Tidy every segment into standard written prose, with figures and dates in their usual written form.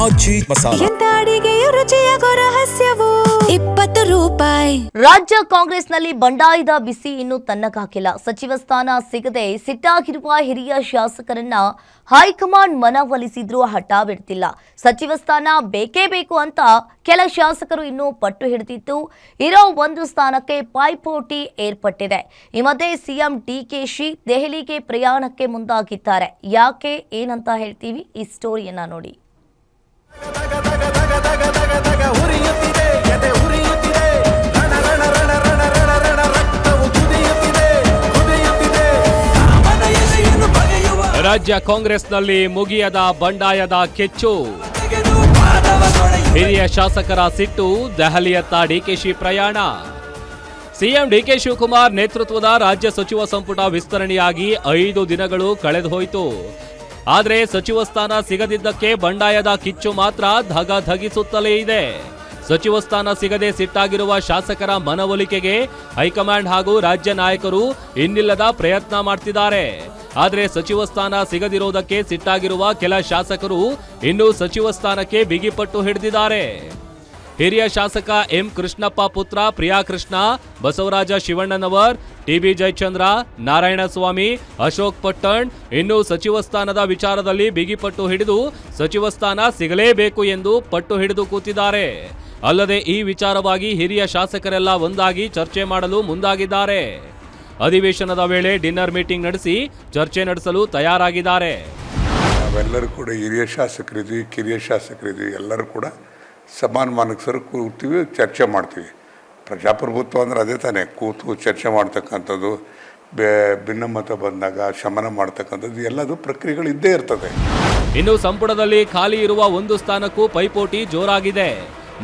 ಆಚಿ ಮಸಾಲ. ಎಂತ ಅಡಿಗೆಯ ರುಚಿಯಾಗೋ ರಹಸ್ಯವು 20 ರೂಪಾಯಿ. ರಾಜ್ಯ ಕಾಂಗ್ರೆಸ್ನಲ್ಲಿ ಬಂಡಾಯದ ಬಿಸಿ ಇನ್ನೂ ತಣ್ಣಗಾಗಿಲ್ಲ. ಸಚಿವ ಸ್ಥಾನ ಸಿಗದೆ ಸಿಟ್ಟಾಗಿರುವ ಹಿರಿಯ ಶಾಸಕರನ್ನ ಹೈಕಮಾಂಡ್ ಮನವೊಲಿಸಿದ್ರೂ ಹಠ ಬಿಡ್ತಿಲ್ಲ. ಸಚಿವ ಸ್ಥಾನ ಬೇಕೇ ಬೇಕು ಅಂತ ಕೆಲ ಶಾಸಕರು ಇನ್ನೂ ಪಟ್ಟು ಹಿಡಿದಿದ್ದು ಇರೋ ಒಂದು ಸ್ಥಾನಕ್ಕೆ ಪೈಪೋಟಿ ಏರ್ಪಟ್ಟಿದೆ. ಈ ಮಧ್ಯೆ ಸಿಎಂ ಡಿಕೆಶಿ ದೆಹಲಿಗೆ ಪ್ರಯಾಣಕ್ಕೆ ಮುಂದಾಗಿದ್ದಾರೆ. ಯಾಕೆ ಏನಂತ ಹೇಳ್ತೀವಿ, ಈ ಸ್ಟೋರಿಯನ್ನ ನೋಡಿ. ರಾಜ್ಯ ಕಾಂಗ್ರೆಸ್ನಲ್ಲಿ ಮುಗಿಯದ ಬಂಡಾಯದ ಕೆಚ್ಚು. ಹಿರಿಯ ಶಾಸಕರ ಸಿಟ್ಟು, ದೆಹಲಿಯತ್ತ ಡಿಕೆಶಿ ಪ್ರಯಾಣ. ಸಿಎಂ ಡಿಕೆ ಶಿವಕುಮಾರ್ ನೇತೃತ್ವದ ರಾಜ್ಯ ಸಚಿವ ಸಂಪುಟ ವಿಸ್ತರಣೆಯಾಗಿ 5 ದಿನಗಳು ಕಳೆದುಹೋಯಿತು. ಆದರೆ ಸಚಿವ ಸ್ಥಾನ ಸಿಗದಿದ್ದಕ್ಕೆ ಬಂಡಾಯದ ಕಿಚ್ಚು ಮಾತ್ರ ಧಗಿಸುತ್ತಲೇ ಇದೆ. ಸಚಿವ ಸ್ಥಾನ ಸಿಗದೆ ಸಿಟ್ಟಾಗಿರುವ ಶಾಸಕರ ಮನವೊಲಿಕೆಗೆ ಹೈಕಮಾಂಡ್ ಹಾಗೂ ರಾಜ್ಯ ನಾಯಕರು ಇನ್ನಿಲ್ಲದ ಪ್ರಯತ್ನ ಮಾಡ್ತಿದ್ದಾರೆ. ಆದರೆ ಸಚಿವ ಸ್ಥಾನ ಸಿಗದಿರೋದಕ್ಕೆ ಸಿಟ್ಟಾಗಿರುವ ಕೆಲ ಶಾಸಕರು ಇನ್ನೂ ಸಚಿವ ಸ್ಥಾನಕ್ಕೆ ಬಿಗಿಪಟ್ಟು ಹಿಡಿದಿದ್ದಾರೆ. ಹಿರಿಯ ಶಾಸಕ ಎಂ ಕೃಷ್ಣಪ್ಪ ಪುತ್ರ ಪ್ರಿಯಾಕೃಷ್ಣ, ಬಸವರಾಜ ಶಿವಣ್ಣನವರ್, ಟಿಬಿ ಜಯಚಂದ್ರ, ನಾರಾಯಣಸ್ವಾಮಿ, ಅಶೋಕ್ ಪಟ್ಟಣ್ ಇನ್ನೂ ಸಚಿವ ಸ್ಥಾನದ ವಿಚಾರದಲ್ಲಿ ಬಿಗಿಪಟ್ಟು ಹಿಡಿದು ಸಚಿವ ಸ್ಥಾನ ಸಿಗಲೇಬೇಕು ಎಂದು ಪಟ್ಟು ಹಿಡಿದು ಕೂತಿದ್ದಾರೆ. ಅಲ್ಲದೆ ಈ ವಿಚಾರವಾಗಿ ಹಿರಿಯ ಶಾಸಕರೆಲ್ಲ ಒಂದಾಗಿ ಚರ್ಚೆ ಮಾಡಲು ಮುಂದಾಗಿದ್ದಾರೆ. ಅಧಿವೇಶನದ ವೇಳೆ ಡಿನ್ನರ್ ಮೀಟಿಂಗ್ ನಡೆಸಿ ಚರ್ಚೆ ನಡೆಸಲು ತಯಾರಾಗಿದ್ದಾರೆ. ನಾವೆಲ್ಲರೂ ಕೂಡ ಹಿರಿಯ ಶಾಸಕರಿದ್ವಿ, ಕಿರಿಯ ಶಾಸಕರಿದ್ವಿ, ಎಲ್ಲರೂ ಕೂಡ ಸಮಾನ ಮಾನಕಸರು ಕೂರ್ತೀವಿ, ಚರ್ಚೆ ಮಾಡ್ತೀವಿ. ಪ್ರಜಾಪ್ರಭುತ್ವ ಅಂದರೆ ಅದೇ ತಾನೇ, ಕೂತು ಚರ್ಚೆ ಮಾಡ್ತಕ್ಕಂಥದ್ದು, ಭಿನ್ನಮತ ಬಂದಾಗ ಶಮನ ಮಾಡ್ತಕ್ಕಂಥದ್ದು ಎಲ್ಲದು ಪ್ರಕ್ರಿಯೆಗಳು ಇದ್ದೇ ಇರ್ತದೆ. ಇನ್ನು ಸಂಪುಟದಲ್ಲಿ ಖಾಲಿ ಇರುವ ಒಂದು ಸ್ಥಾನಕ್ಕೂ ಪೈಪೋಟಿ ಜೋರಾಗಿದೆ.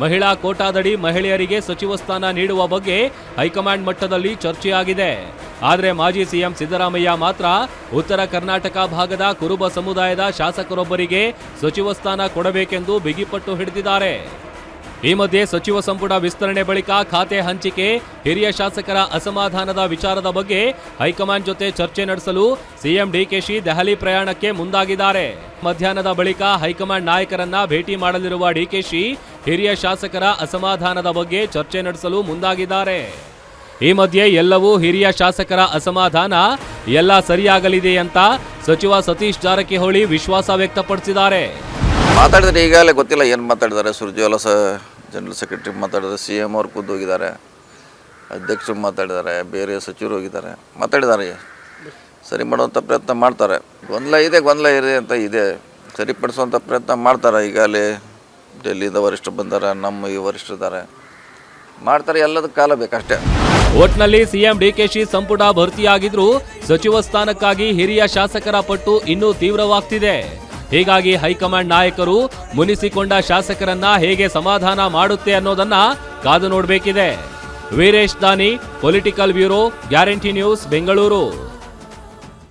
ಮಹಿಳಾ ಕೋಟಾದಡಿ ಮಹಿಳೆಯರಿಗೆ ಸಚಿವ ಸ್ಥಾನ ನೀಡುವ ಬಗ್ಗೆ ಹೈಕಮಾಂಡ್ ಮಟ್ಟದಲ್ಲಿ ಚರ್ಚೆಯಾಗಿದೆ. ಆದರೆ ಮಾಜಿ ಸಿಎಂ ಸಿದ್ದರಾಮಯ್ಯ ಮಾತ್ರ ಉತ್ತರ ಕರ್ನಾಟಕ ಭಾಗದ ಕುರುಬ ಸಮುದಾಯದ ಶಾಸಕರೊಬ್ಬರಿಗೆ ಸಚಿವ ಸ್ಥಾನ ಕೊಡಬೇಕೆಂದು ಬಿಗಿಪಟ್ಟು ಹಿಡಿದಿದ್ದಾರೆ. ಈ ಮಧ್ಯೆ ಸಚಿವ ಸಂಪುಟ ವಿಸ್ತರಣೆ ಬಳಿಕ ಖಾತೆ ಹಂಚಿಕೆ, ಹಿರಿಯ ಶಾಸಕರ ಅಸಮಾಧಾನದ ವಿಚಾರದ ಬಗ್ಗೆ ಹೈಕಮಾಂಡ್ ಜೊತೆ ಚರ್ಚೆ ನಡೆಸಲು ಸಿಎಂ ಡಿಕೆಶಿ ದೆಹಲಿ ಪ್ರಯಾಣಕ್ಕೆ ಮುಂದಾಗಿದ್ದಾರೆ. ಮಧ್ಯಾಹ್ನದ ಬಳಿಕ ಹೈಕಮಾಂಡ್ ನಾಯಕರನ್ನ ಭೇಟಿ ಮಾಡಲಿರುವ ಡಿಕೆಶಿ ಹಿರಿಯ ಶಾಸಕರ ಅಸಮಾಧಾನದ ಬಗ್ಗೆ ಚರ್ಚೆ ನಡೆಸಲು ಮುಂದಾಗಿದ್ದಾರೆ. ಈ ಮಧ್ಯೆ ಎಲ್ಲವೂ ಹಿರಿಯ ಶಾಸಕರ ಅಸಮಾಧಾನ ಎಲ್ಲ ಸರಿಯಾಗಲಿದೆ ಅಂತ ಸಚಿವ ಸತೀಶ್ ಜಾರಕಿಹೊಳಿ ವಿಶ್ವಾಸ ವ್ಯಕ್ತಪಡಿಸಿದ್ದಾರೆ. ಮಾತಾಡಿದ್ರೆ ಈಗಾಗಲೇ ಗೊತ್ತಿಲ್ಲ ಏನು ಮಾತಾಡಿದ್ದಾರೆ. ಸುರ್ಜೇವಾಲ ಜನರಲ್ ಸೆಕ್ರೆಟರಿ ಮಾತಾಡಿದ್ದಾರೆ, CM ಅವ್ರು ಖುದ್ದು ಹೋಗಿದ್ದಾರೆ, ಅಧ್ಯಕ್ಷರು ಮಾತಾಡಿದ್ದಾರೆ, ಬೇರೆ ಸಚಿವರು ಹೋಗಿದ್ದಾರೆ, ಮಾತಾಡಿದ್ದಾರೆ. ಸರಿ ಮಾಡುವಂಥ ಪ್ರಯತ್ನ ಮಾಡ್ತಾರೆ. ಗೊಂದಲ ಇದೆ ಅಂತ ಇದೆ, ಸರಿಪಡಿಸುವಂಥ ಪ್ರಯತ್ನ ಮಾಡ್ತಾರೆ. ಈಗಾಗಲೇ ಡೆಲ್ಲಿದ ವರಿಷ್ಠರು ಬಂದಾರೆ, ನಮ್ಮ ಈ ವರಿಷ್ಠರಿದ್ದಾರೆ, ಮಾಡ್ತಾರೆ. ಎಲ್ಲದಕ್ಕೆ ಕಾಲ ಬೇಕಷ್ಟೇ. ಒಟ್ನಲ್ಲಿ ಸಿಎಂ ಡಿಕೆಶಿ ಸಂಪುಟ ಭರ್ತಿಯಾಗಿದ್ರು ಸಚಿವ ಸ್ಥಾನಕ್ಕಾಗಿ ಹಿರಿಯ ಶಾಸಕರ ಪಟ್ಟು ಇನ್ನೂ ತೀವ್ರವಾಗ್ತಿದೆ. ಹೀಗಾಗಿ ಹೈಕಮಾಂಡ್ ನಾಯಕರು ಮುನಿಸಿಕೊಂಡ ಶಾಸಕರನ್ನ ಹೇಗೆ ಸಮಾಧಾನ ಮಾಡುತ್ತೆ ಅನ್ನೋದನ್ನ ಕಾದು ನೋಡಬೇಕಿದೆ. ವೀರೇಶ್ ದಾನಿ, political bureau, guarantee news, Bengaluru.